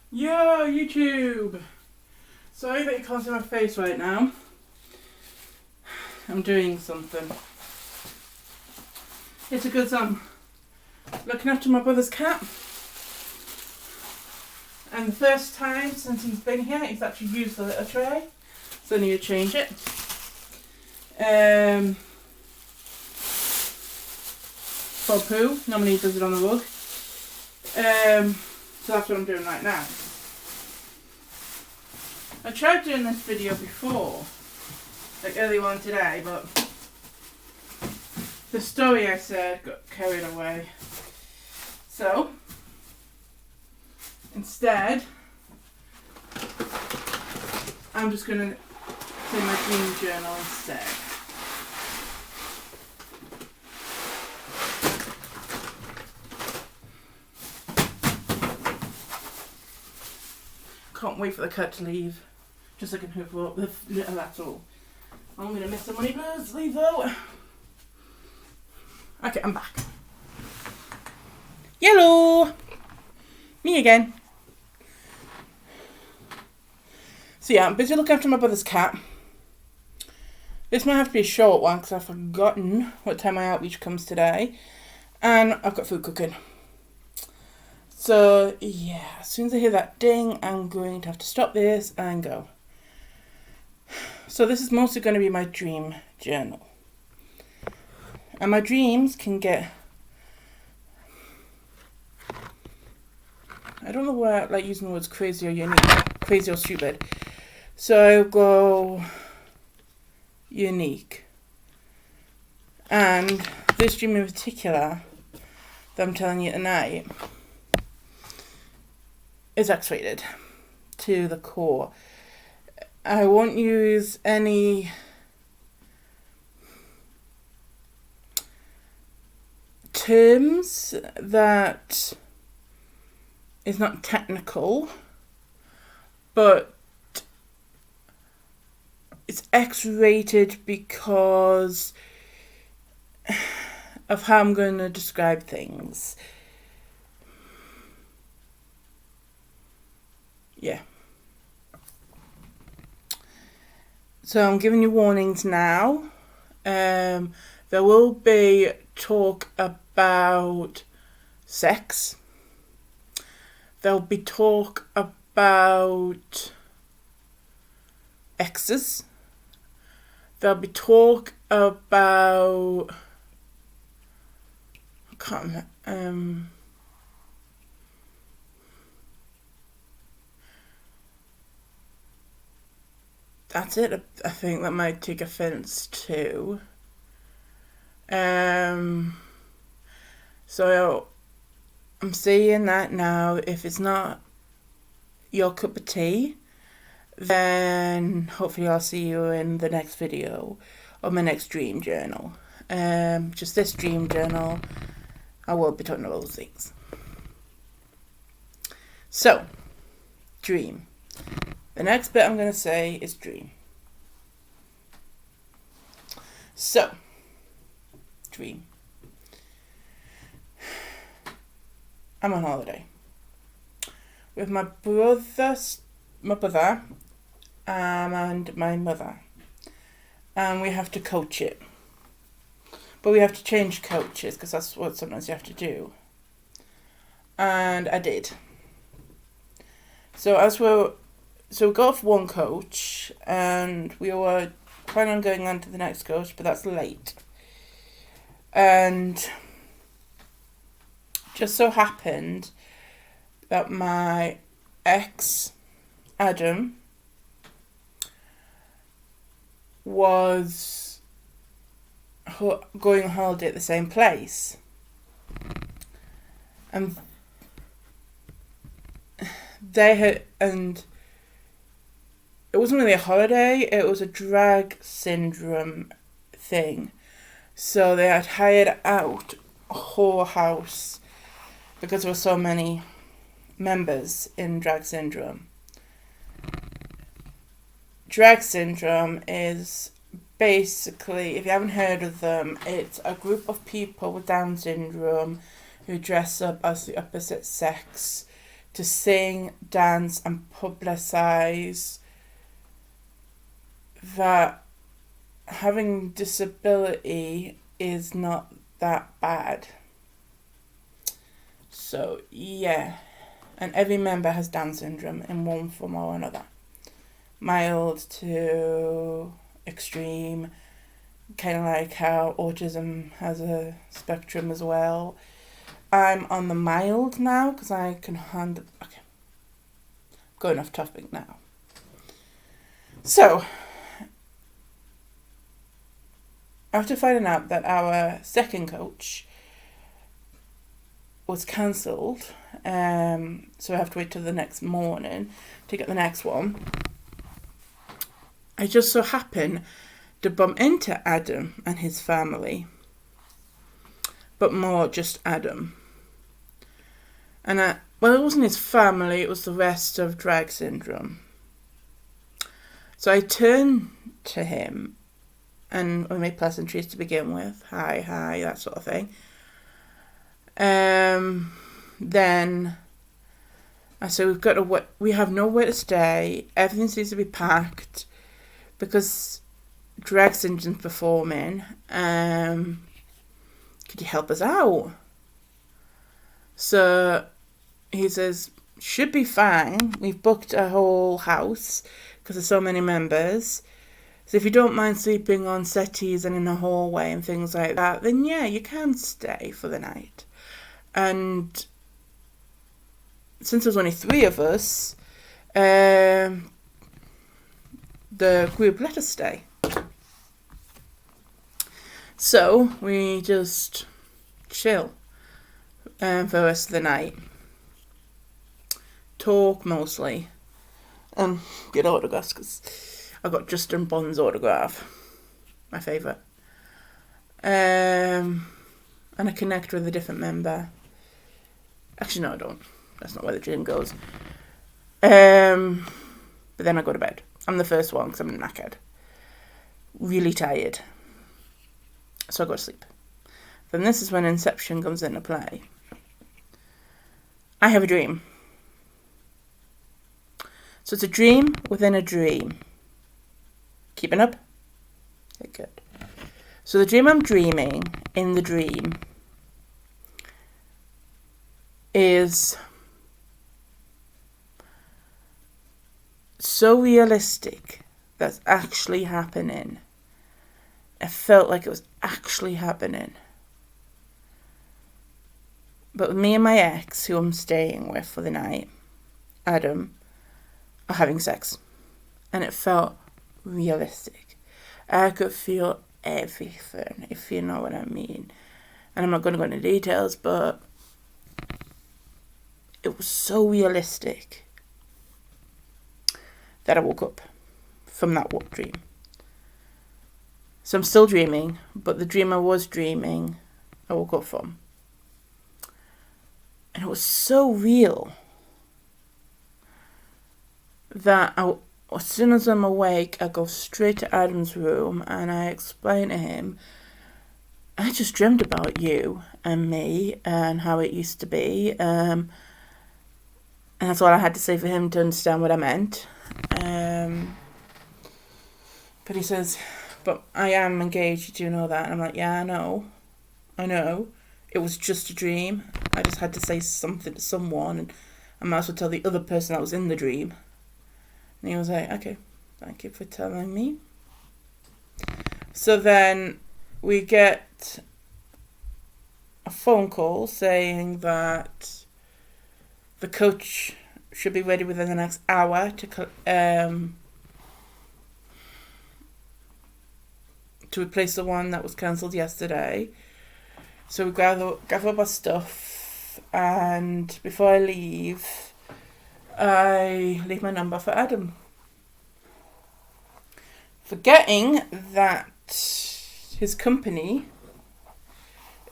Yo, YouTube! Sorry that you can't see my face right now. I'm doing something. It's because I'm looking after my brother's cat. And the first time since he's been here, he's actually used the litter tray. So I need to change it. For poo. Normally he does it on the rug. So that's what I'm doing right now. I tried doing this video before, like earlier on today, but the story I said got carried away. So, instead, I'm just going to do my dream journal instead. Can't wait for the cat to leave. Just so I can hoover up the litter, that's all. I'm going to miss somebody blues leave though. Okay, I'm back. Hello! Me again. So yeah, I'm busy looking after my brother's cat. This might have to be a short one because I've forgotten what time my outreach comes today. And I've got food cooking. So yeah, as soon as I hear that ding, I'm going to have to stop this and go. So this is mostly going to be my dream journal. And my dreams can get... I don't know why I like using the words crazy or unique. Crazy or stupid. So I'll go... unique. And this dream in particular that I'm telling you tonight is X-rated to the core. I won't use any terms that is not technical, but it's X-rated because of how I'm going to describe things. Yeah. So I'm giving you warnings now. There will be talk about sex. There'll be talk about exes. There'll be talk about... I can't remember. That's it. I think that might take offence to. So I'm saying that now. If it's not your cup of tea, then hopefully I'll see you in the next video or my next dream journal. Just this dream journal, I will be talking about those things. So, dream. The next bit I'm going to say is dream. So, dream. I'm on holiday with my brother and my mother. And we have to coach it. But we have to change coaches because that's what sometimes you have to do. And I did. So we got off one coach and we were planning on going on to the next coach, but that's late. And just so happened that my ex, Adam, was going on holiday at the same place. And it wasn't really a holiday, it was a drag syndrome thing. So they had hired out a whole house because there were so many members in drag syndrome. Drag syndrome is basically, if you haven't heard of them, it's a group of people with Down syndrome who dress up as the opposite sex to sing, dance, and publicise that having disability is not that bad. So, yeah. And every member has Down syndrome in one form or another. Mild to extreme, kind of like how autism has a spectrum as well. I'm on the mild now because I can handle... Okay, going off topic now. So, after finding out that our second coach was cancelled, so I have to wait till the next morning to get the next one, I just so happened to bump into Adam and his family, but more just Adam. And it wasn't his family, it was the rest of Drag Syndrome. So I turned to him and we made pleasantries to begin with. Hi, that sort of thing. Then I said, we have nowhere to stay. Everything seems to be packed because Drag Syndrome's performing. Could you help us out? So he says, should be fine. We've booked a whole house because there's so many members. So if you don't mind sleeping on settees and in a hallway and things like that, then yeah, you can stay for the night. And since there's only 3 of us, the group let us stay. So we just chill for the rest of the night. Talk mostly. Get autographs because I got Justin Bond's autograph. My favourite. And I connect with a different member. Actually, no, I don't. That's not where the dream goes. But then I go to bed. I'm the first one because I'm knackered. Really tired. So I go to sleep. Then this is when Inception comes into play. I have a dream. So it's a dream within a dream. Keeping up? Okay, good. So the dream I'm dreaming in the dream is so realistic that's actually happening. It felt like it was actually happening. But me and my ex, who I'm staying with for the night, Adam, are having sex. And it felt realistic. I could feel everything, if you know what I mean. And I'm not going to go into details, but it was so realistic that I woke up from that dream. So I'm still dreaming, but the dream I was dreaming, I woke up from. And it was so real that as soon as I'm awake, I go straight to Adam's room and I explain to him, I just dreamt about you and me and how it used to be. And that's all I had to say for him to understand what I meant. But he says, but I am engaged, you know that? And I'm like, yeah, I know. It was just a dream. I just had to say something to someone, and I might as well tell the other person that was in the dream. And he was like, okay, thank you for telling me. So then we get a phone call saying that the coach should be ready within the next hour to replace the one that was cancelled yesterday. So we gather up our stuff, and before I leave my number for Adam. Forgetting that his company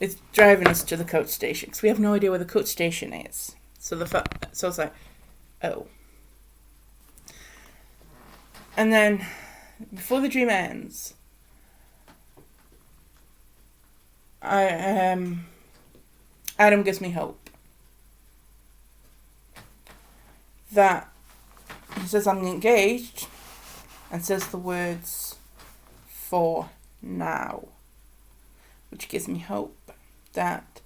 is driving us to the coach station, because we have no idea where the coach station is. So I was like, oh. And then, before the dream ends, Adam gives me hope. that he says I'm engaged and says the words "for now," which gives me hope that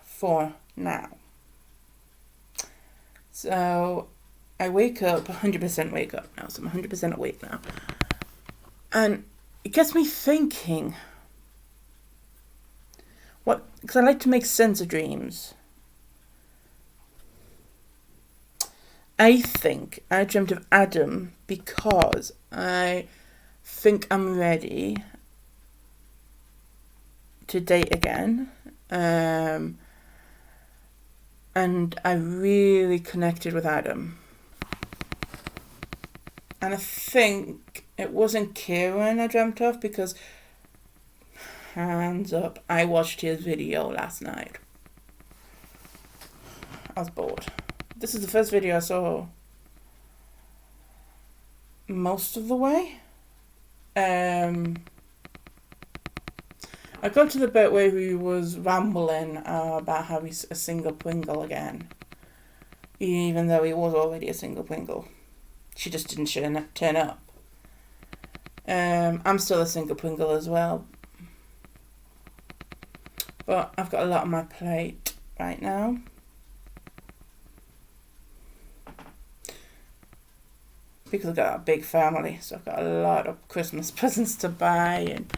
for now. So I wake up, 100% wake up now, so I'm 100% awake now. And it gets me thinking, because I like to make sense of dreams. I think I dreamt of Adam because I think I'm ready to date again. And I really connected with Adam. And I think it wasn't Kieran I dreamt of, because, hands up, I watched his video last night. I was bored. This is the first video I saw most of the way. I got to the bit where he was rambling about how he's a single Pringle again, even though he was already a single Pringle. She just didn't turn up. I'm still a single Pringle as well, but I've got a lot on my plate right now. Because I've got a big family, so I've got a lot of Christmas presents to buy, and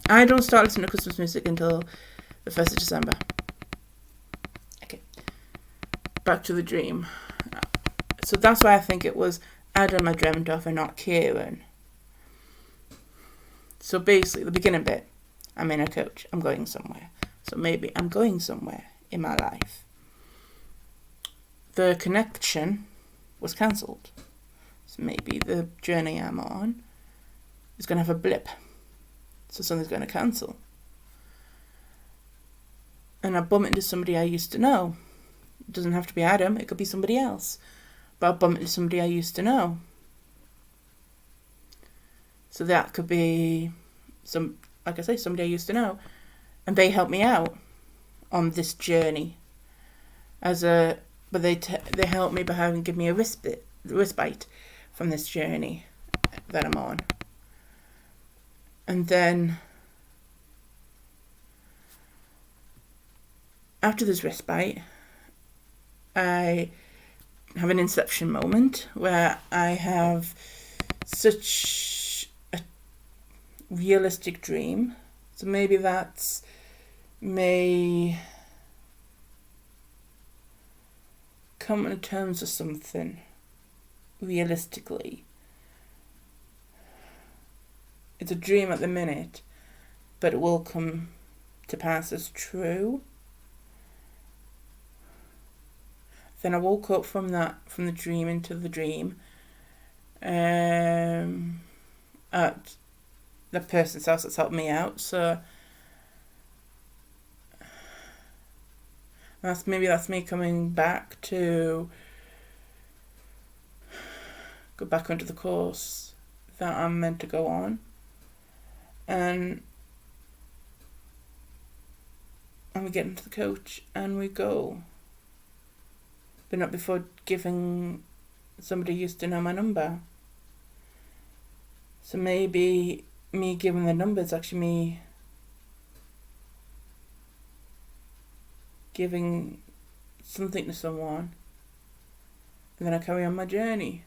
I don't start listening to Christmas music until the 1st of December. Okay, back to the dream. So that's why I think it was Adam I dreamt of and not Kieran. So basically, the beginning bit, I'm in a coach, I'm going somewhere. So maybe I'm going somewhere in my life. The connection was cancelled. So maybe the journey I'm on is going to have a blip. So something's going to cancel. And I bump into somebody I used to know. It doesn't have to be Adam, it could be somebody else. But I bump into somebody I used to know. So that could be somebody I used to know. And they help me out on this journey. But they help me by give me a respite from this journey that I'm on. And then after this respite, I have an inception moment where I have such a realistic dream. So maybe that's me coming to terms with something realistically. It's a dream at the minute, but it will come to pass as true. Then I woke up from the dream into the dream at the person's house that's helped me out. So that's me coming back to go back onto the course that I'm meant to go on. And we get into the coach and we go. But not before giving somebody used to know my number. So maybe me giving the number is actually me giving something to someone. And then I carry on my journey.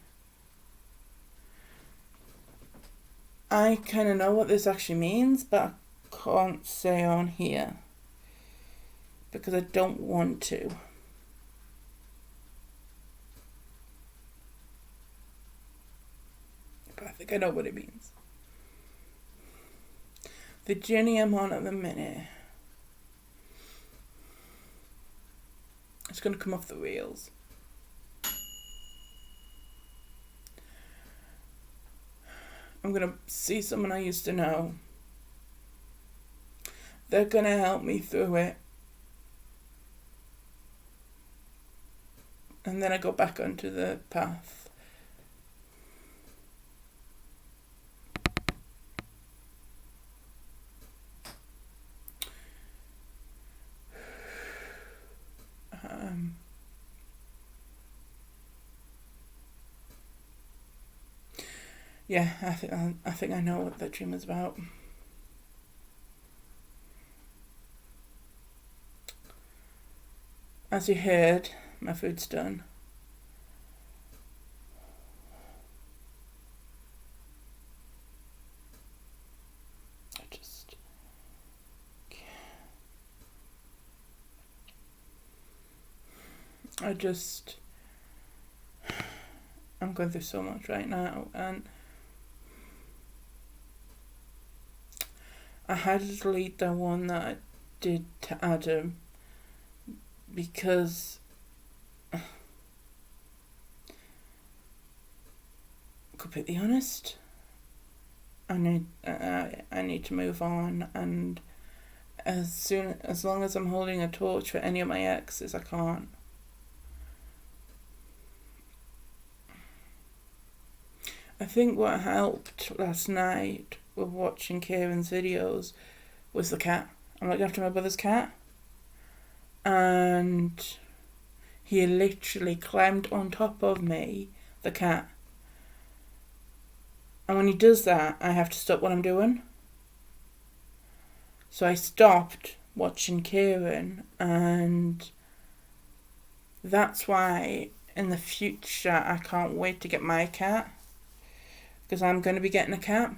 I kind of know what this actually means, but I can't say on here because I don't want to. But I think I know what it means. The journey I'm on at the minute, it's going to come off the rails. I'm going to see someone I used to know. They're going to help me through it. And then I go back onto the path. yeah, I think I know what that dream is about. As you heard, my food's done. I'm going through so much right now, and I had to delete the one that I did to Adam because completely honest, I need to move on, and as long as I'm holding a torch for any of my exes, I can't. I think what helped last night with watching Kieran's videos was the cat. I'm looking after my brother's cat, and he literally climbed on top of me, the cat. And when he does that, I have to stop what I'm doing. So I stopped watching Kieran, and that's why in the future I can't wait to get my cat, because I'm going to be getting a cat.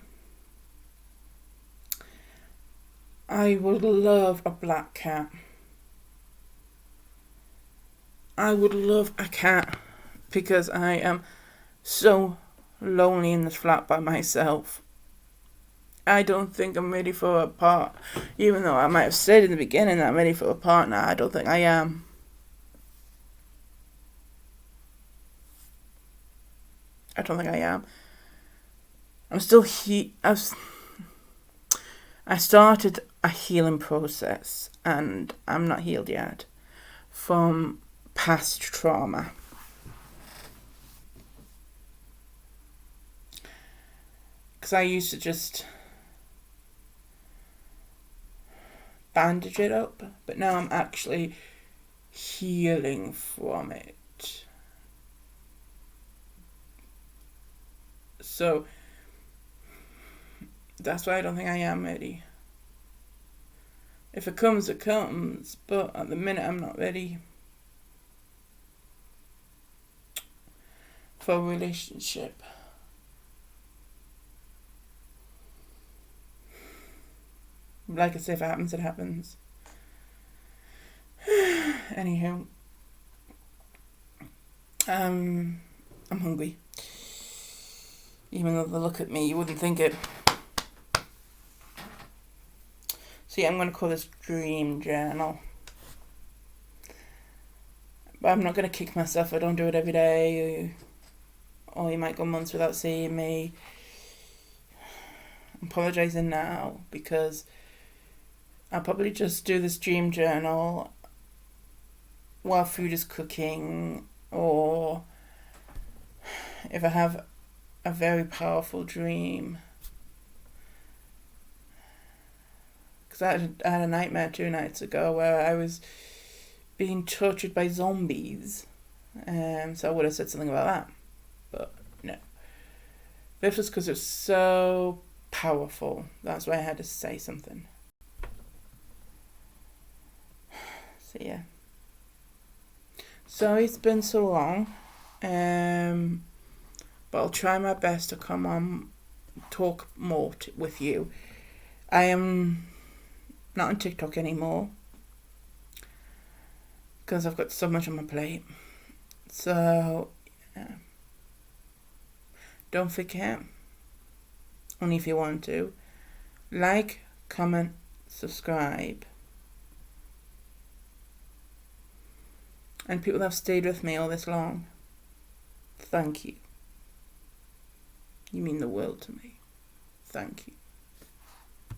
I would love a black cat. I would love a cat because I am so lonely in this flat by myself. I don't think I'm ready for a partner. Even though I might have said in the beginning that I'm ready for a partner, I don't think I am. I don't think I am. I'm still I started a healing process, and I'm not healed yet from past trauma. Because I used to just bandage it up, but now I'm actually healing from it. So that's why I don't think I am ready. If it comes, it comes, but at the minute I'm not ready for a relationship. Like I say, if it happens, it happens. Anywho, I'm hungry. Even though they look at me, you wouldn't think it. So yeah, I'm going to call this Dream Journal. But I'm not going to kick myself. I don't do it every day. Or you might go months without seeing me. I'm apologising now because I'll probably just do this Dream Journal while food is cooking, or if I have a very powerful dream. Because I had a nightmare 2 nights ago where I was being tortured by zombies. So I would have said something about that. But no. This was because it was so powerful. That's why I had to say something. So yeah. Sorry it's been so long. But I'll try my best to come on, talk more with you. I am not on TikTok anymore because I've got so much on my plate. So, yeah. Don't forget, only if you want to, like, comment, subscribe. And people that have stayed with me all this long, thank you. You mean the world to me. Thank you.